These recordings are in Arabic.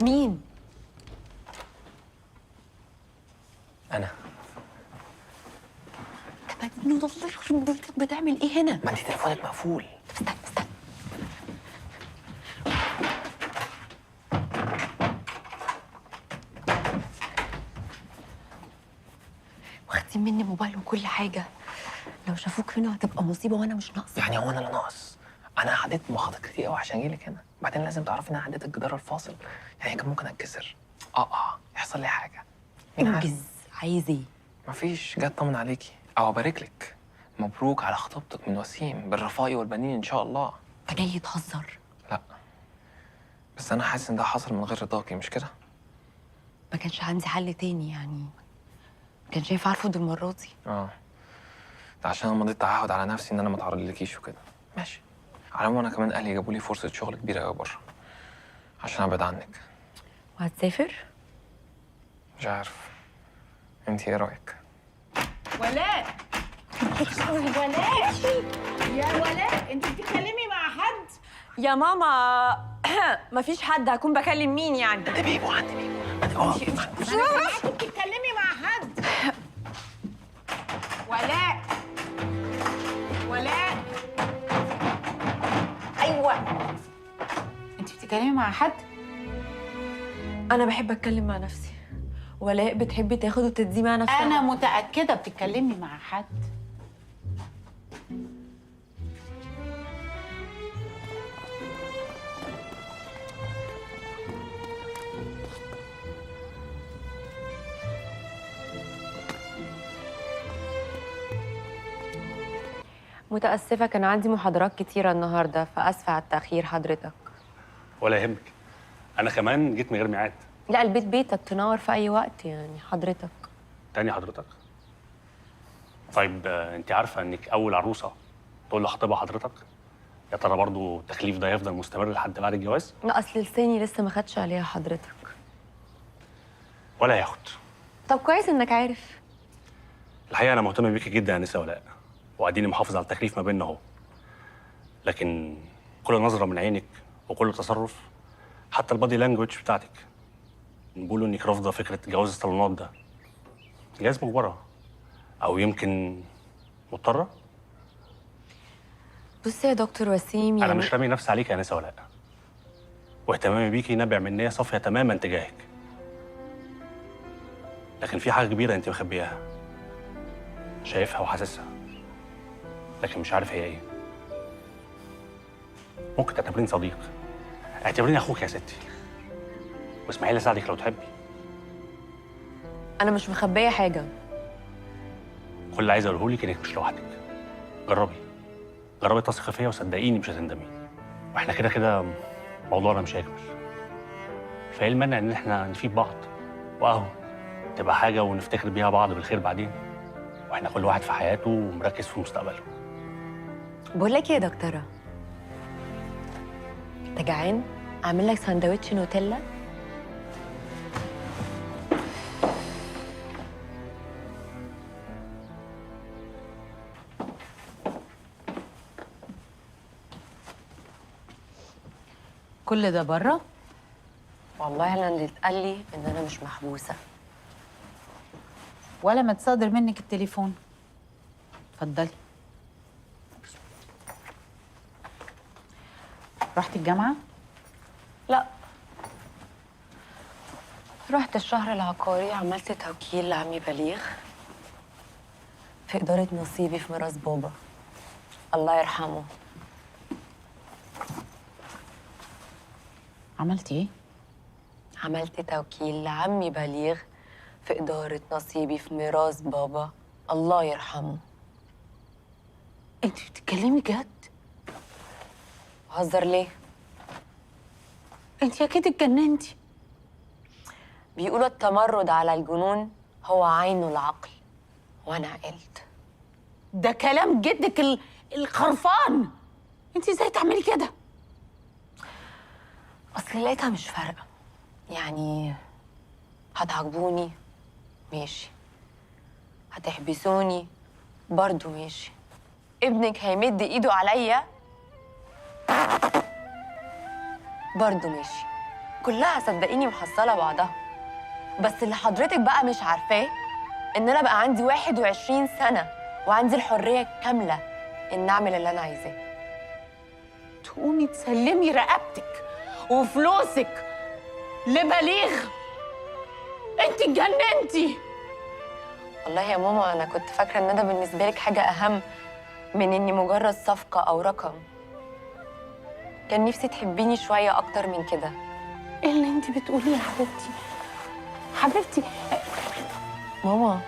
مين؟ انا. مجنون الله يخرب بيتك، بتعمل ايه هنا؟ ما انت تليفونك مقفول. استنى. واخدين مني موبايل وكل حاجه. لو شافوك هنا هتبقى مصيبه وانا مش ناقصه. يعني هو انا اللي ناقص؟ انا عديت مخاطر كتير قوي عشان اجيلك هنا، بعدين لازم تعرفي ان انا عديت الجدار الفاصل، يعني كان ممكن اتكسر، يحصل لي حاجه. مين عارف؟ انجز. عايز ايه؟ مفيش، جاي اطمن عليكي او ابارك لك. مبروك على خطوبتك من وسيم بالرفاء والبنين ان شاء الله. انت جاي تهزر؟ لا، بس انا حاسس ان ده حصل من غير رضاكي، مش كده؟ ما كانش عندي حل تاني يعني. ما كانش ينفع ارفض المره دي. ده عشان انا مضيت تعهد على نفسي ان انا ما اتعرضلكيش وكده. ماشي. على العموم انا كمان اهلي جابوا لي فرصه شغل كبيره قوي بره عشان ابعد عنك. وهتسافر؟ مش عارف، انت ايه رايك؟ ولاء ولاء يا ولاء، انت بتتكلمي مع حد؟ يا ماما مفيش حد، هكون بكلم مين يعني؟ ده بيبو، عندي بيبو. انا سمعتك بتتكلمي مع حد. ولاء ايوه، انت بتتكلمي مع حد؟ انا بحب اتكلم مع نفسي. ولاء بتحبي تاخد وتدي مع نفسها. انا متاكده بتتكلمي مع حد. متأسفة، كان عندي محاضرات كتيرة النهاردة، فأسفة على التأخير حضرتك. ولا يهمك، انا كمان جيت من غير ميعاد. لا، البيت بيتك، تنور في أي وقت يعني حضرتك. تاني حضرتك. طيب انت عارفه انك اول عروسه تقول لخطيبها حضرتك؟ يا ترى برضو التخليف ده يفضل مستمر لحد بعد الجواز؟ لا، أصل لساني لسه ما خدش عليها حضرتك. ولا ياخد. طب كويس إنك عارف. الحقيقه انا مهتم بيكي جدا يا انسه ولاء، واديني محافظ على التكليف ما بيننا اهو. لكن كل نظره من عينك وكل تصرف، حتى البادي لانجوج بتاعتك، بيقولوا انك رافضه فكره جواز الصالونات ده. جواز مجبره او يمكن مضطره. بص يا دكتور وسيم، يعني انا مش رامي نفسي عليك يا انسه ولاء، واهتمامي بيكي نابع من نيه صافيه تماما تجاهك. لكن في حاجه كبيره انت مخبياها، شايفها وحاسسها، لكن مش عارف هي ايه. ممكن تعتبريني صديق، اعتبريني اخوك يا ستي، واسمحي لي اساعدك لو تحبي. أنا مش مخبية حاجة. كل اللي عايز اقوله لك انك مش لوحدك. جربي تثقي فيا وصدقيني مش هتندمي. واحنا كده كده موضوعنا مش هيكمل، فايه المانع ان احنا نفيد بعض، واهو تبقى حاجه ونفتكر بيها بعض بالخير بعدين، واحنا كل واحد في حياته ومركز في مستقبله. بقول لك إيه يا دكتورة، أنت جعان؟ أعمل لك سندوتش نوتيلا؟ كل ده بره؟ والله أنا اللي اتقال لي إن أنا مش محبوسة. ولا ما تصادر منك التليفون. اتفضلي. رحتي الجامعه؟ لا، رحت الشهر العقاري، عملت توكيل لعمي بليغ في إدارة نصيبي في ميراث بابا، الله يرحمه. عملتي ايه؟ عملت توكيل لعمي بليغ في إدارة نصيبي في ميراث بابا، الله يرحمه. انت بتتكلمي جد؟ هزر ليه؟ انت اكيد اتجننتي. بيقولوا التمرد على الجنون هو عين العقل، وأنا عقلت. ده كلام جدك الخرفان. انت ازاي تعملي كده؟ أصل لقيتها مش فارقة، يعني هتعاقبوني ماشي، هتحبسوني برضو ماشي، ابنك هيمد ايده عليا برضو ماشي، كلها صدقيني محصلة بعضها. بس اللي حضرتك بقى مش عارفاه إن أنا بقى عندي 21 سنة وعندي الحرية الكاملة إن أعمل اللي أنا عايزاه. تقومي تسلمي رقبتك وفلوسك لبليغ؟ انت اتجننتي. والله يا ماما أنا كنت فاكرة إن ده بالنسبة لك حاجة أهم من إني مجرد صفقة أو رقم. كان نفسي تحبيني شوية أكتر من كده. ايه اللي انت بتقوليه يا حبيبتي؟ حبيبتي ماما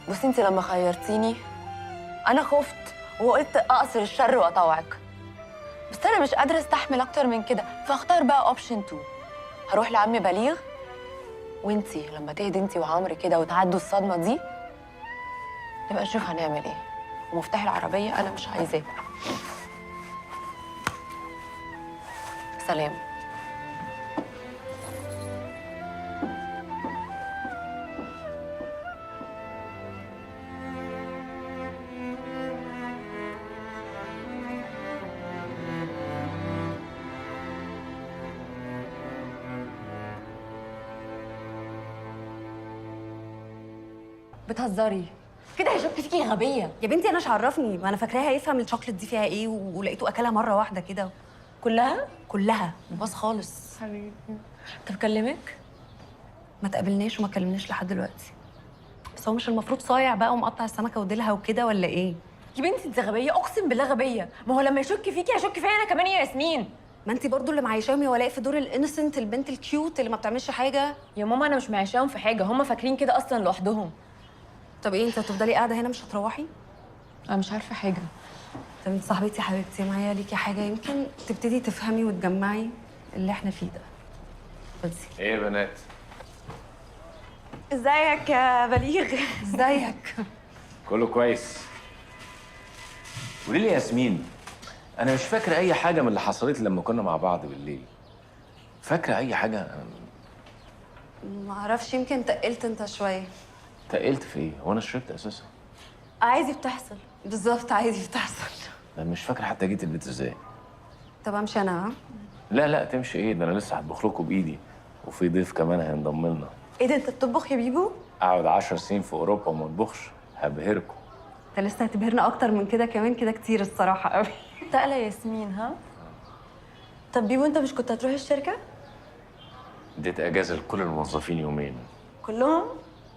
بصي، انت لما خيرتيني انا خفت وقلت اقصر الشر واطوعك، بس انا مش قادره استحمل اكتر من كده، فاختار بقى اوبشن 2. هروح لعمي بليغ، وانتي لما تهدي انتي وعمرو كده وتعدوا الصدمه دي نبقى نشوف هنعمل ايه. ومفتاح العربيه انا مش عايزاه. سلام. بتهزري كده هيشك فيكي غبيه. يا بنتي؟ انا مش عرفني، ما انا فاكراها هيفهم الشوكليت دي فيها ايه ولقيته اكلها مره واحده كده كلها وباص خالص. حبيبي طب كلمك؟ ما تقابلناش وما كلمناش لحد دلوقتي. بس هو مش المفروض صايع بقى ومقطع السمكه وديلها وكده ولا ايه؟ يا بنتي انت غبيه، اقسم بالله غبيه. ما هو لما يشك فيكي هيشك فيا انا كمان يا ياسمين. ما انت برضو اللي معيشاهم يا ولاء في دور الانسنت، البنت الكيوت اللي ما بتعملش حاجه. يا ماما انا مش معيشاهم في حاجه، هم فاكرين كده اصلا لوحدهم. طب ايه، انت هتفضلي قاعده هنا مش هتروحي؟ انا مش عارفه حاجه. طب انت صاحبتي يا حبيبتي، معايا ليكي حاجه يمكن تبتدي تفهمي وتجمعي اللي احنا فيه ده. خدي. ايه يا بنات؟ ازيك يا بليغ؟ ازيك؟ كله كويس. قولي لي يا ياسمين، انا مش فاكره اي حاجه من اللي حصلت لي لما كنا مع بعض بالليل. فاكره اي حاجه؟ ما اعرفش، يمكن تقلت انت شويه. تقلت في ايه؟ هو انا شربت اساسا؟ عادي بتحصل. بالظبط عادي بتحصل. انا مش فاكره حتى جيت البيت ازاي. طب امشي انا؟ ها؟ لا لا تمشي ايه؟ ده انا لسه هطبخ لكم بايدي، وفي ضيف كمان هينضم لنا. ايه ده، انت بتطبخ يا بيبو؟ اقعد 10 سنين في اوروبا وما اطبخش؟ هبهركم. انت لسه هتبهرنا اكتر من كده كمان، كده كتير الصراحه قوي. تقلق يا ياسمين ها؟ طب بيبو انت مش كنت هتروح الشركه؟ اديت اجازه لكل الموظفين يومين. كلهم؟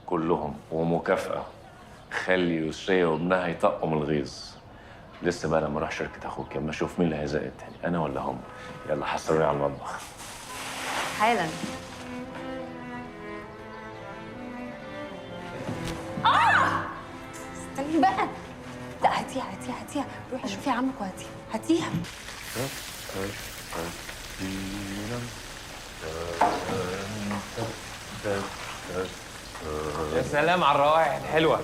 كلهم، ومكافاه. خلي يسرية وابنها يطقوا من الغيظ. لسه بقى لما اروح شركه اخوك اما اشوف مين اللي هيزق التاني، انا ولا هم. يلا حصلوني على المطبخ حالا. استني بقى. لا هاتيها روحي شوفي عمك هاتيها. يا سلام على الروائح الحلوه.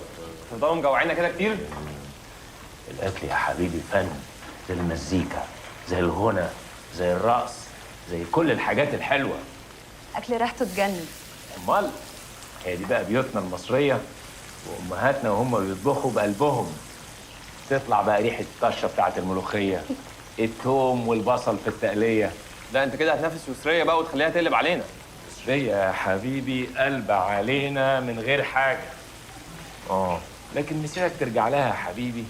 تفضلوا مجوعينا كده كتير؟ الاكل يا حبيبي فن، زي المزيكا، زي الغنى، زي الرقص، زي كل الحاجات الحلوه. اكل ريحته تجنن. امال هي دي بقى بيوتنا المصريه، وامهاتنا وهم بيطبخوا بقلبهم. تطلع بقى ريحه الطشه بتاعت الملوخيه، الثوم والبصل في التقليه. لا انت كده هتنافس يسريه بقى وتخليها تقلب علينا. يسرية يا حبيبي قلب علينا من غير حاجه. لكن مسيرك ترجع لها يا حبيبي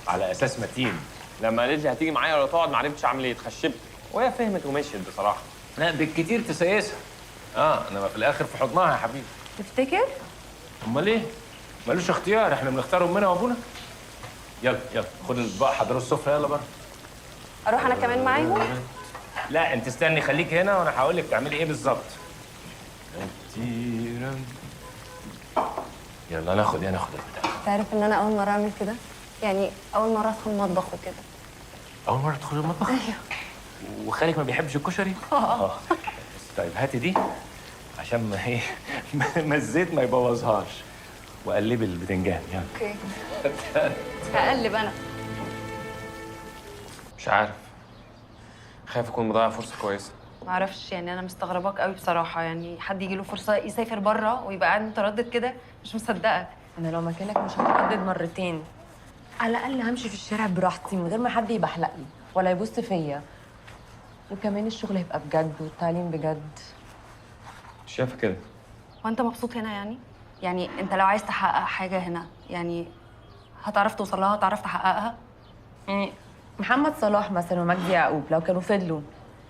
على اساس متين. لما قالت لي هتيجي معايا ولا تقعد ما عرفتش اعمل ايه، اتخشبت وهي فهمت ومشيت بصراحه. لا بالكتير تسيسها. انما في الاخر في حضنها يا حبيبي. تفتكر؟ امال ايه؟ ملوش اختيار، احنا بنختار امنا وابونا. يلا خد الاطباق، حضروا السفره، يلا بره. اروح انا كمان معاهم؟ لا انت استني، خليك هنا وانا هقول لك تعملي ايه بالظبط. يلا ناخد البتاع. تعرف ان انا اول مره اعمل كده، يعني اول مره ادخل المطبخ وكده. اول مره تدخلي المطبخ؟ ايوه. وخالك ما بيحبش الكشري؟ طيب هاتي دي عشان ما الزيت ما يبوظهاش، وقلبي البتنجان. يلا. اوكي. هقلب انا. مش عارف، خايف اكون مضيع فرصه كويسه. معرفش، يعني انا مستغرباك قوي بصراحه، يعني حد يجي له فرصه يسافر بره ويبقى قاعد متردد كده، مش مصدقك. انا لو مكانك مش هتردد مرتين، على الاقل همشي في الشارع براحتي من غير ما حد يبحلق لي ولا يبص فيا. وكمان الشغل هيبقى بجد والتعليم بجد. شايفه كده؟ وانت مبسوط هنا يعني؟ يعني انت لو عايز تحقق حاجه هنا يعني هتعرف توصل لها، هتعرف تحققها؟ يعني محمد صلاح مثلا ومجدي يعقوب لو كانوا فضلوا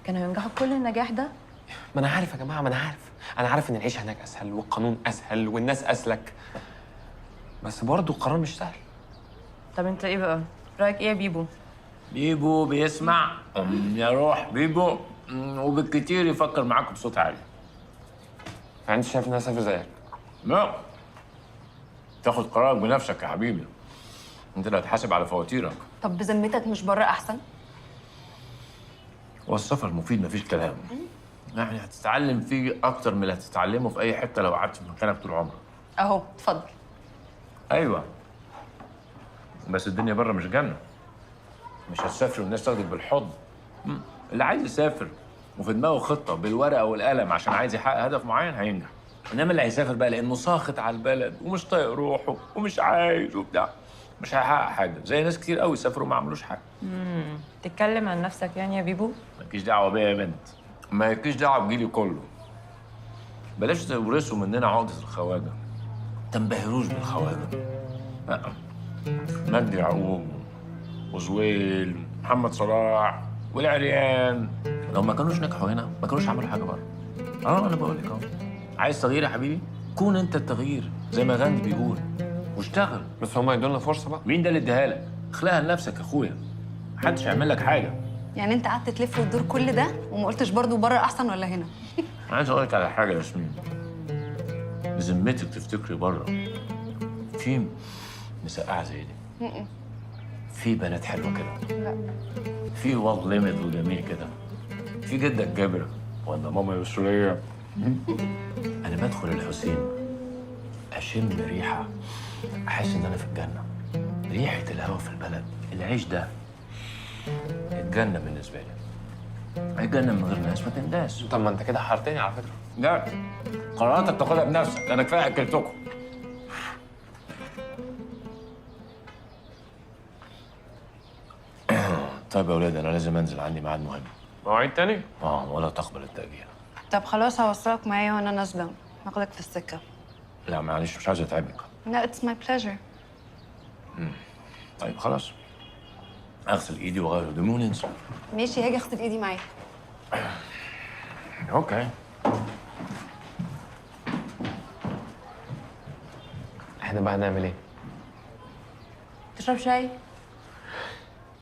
كانوا هينجحوا بكل النجاح ده؟ ما انا عارف يا جماعه، ما انا عارف ان العيشه هناك اسهل والقانون اسهل والناس اسلك، بس برضه القرار مش سهل. طب انت ايه بقى؟ رايك ايه يا بيبو؟ بيبو بيسمع يا روح بيبو، وبالكتير يفكر معاكم بصوت عالي. يعني انت شايف ان انا اسافر زيك؟ لا، تاخد قرارك بنفسك يا حبيبي، انت اللي هتحاسب على فواتيرك. طب بذمتك مش بره احسن؟ هو السفر مفيد مفيش كلام، يعني هتتعلم فيه اكتر من اللي هتتعلمه في اي حته لو قعدت في مكانك طول عمرك. اهو اتفضل. ايوه، بس الدنيا بره مش جنه، مش هتسافر والناس تاخدك بالحضن. اللي عايز يسافر وفي دماغه خطه بالورقه والقلم عشان عايز يحقق هدف معين هينجح، انما اللي هيسافر بقى لانه ساخط على البلد ومش طايق روحه ومش عايز وبتاع مش هيحقق حاجه، زي ناس كتير قوي سافروا ما عملوش حاجه. تتكلم عن نفسك يعني يا بيبو؟ مالكيش دعوه بيا يا بنت، مالكيش دعوه بجيلي كله. بلاش تورثوا مننا عقده الخواجه، تنبهروش بالخواجه. لا، مجدي يعقوب وزويل محمد صلاح والعريان لو ما كانوش نجحوا هنا ما كانوش عملوا حاجه بره. انا بقول لك اهو، عايز تغيير يا حبيبي؟ كون انت التغيير زي ما غاندي بيقول واشتغل. بس هم يدوا لنا فرصه بقى. مين ده اللي اداها لك؟ اخلقها لنفسك يا اخويا، محدش هيعمل لك حاجه. يعني انت قعدت تلف وتدور كل ده وما قلتش برضو بره احسن ولا هنا؟ عايز اقول لك على حاجه يا ياسمين، بذمتك تفتكري بره في مسقعه زي دي؟ في بنات حلوه كده؟ لا. في واد ليميت وجميل كده؟ في جدك جابر ولا ماما يسريه؟ انا بدخل الحسين اشم ريحه احس ان انا في الجنه، ريحه الهوا في البلد، العيش ده الجنه بالنسبه لي. الجنه من غير ناس ما تنداس. طب ما انت كده حرتني على فكره. لا، قراراتك تاخدها بنفسك، انا كفايه اكلتكم. طيب يا ولاد انا لازم انزل، عندي ميعاد مهم. مواعيد تاني؟ ولا تقبل التأجيل. طب خلاص هوصلك معايا وانا نازله، هاخدك في السكه. لا معلش مش عايز اتعبك. لا اتس ماي بليجر. طيب خلاص، اغسل ايدي واغير هدومي وننزل. ماشي، هاجي اغسل ايدي معاك. اوكي. احنا بقى هنعمل ايه؟ تشرب شاي؟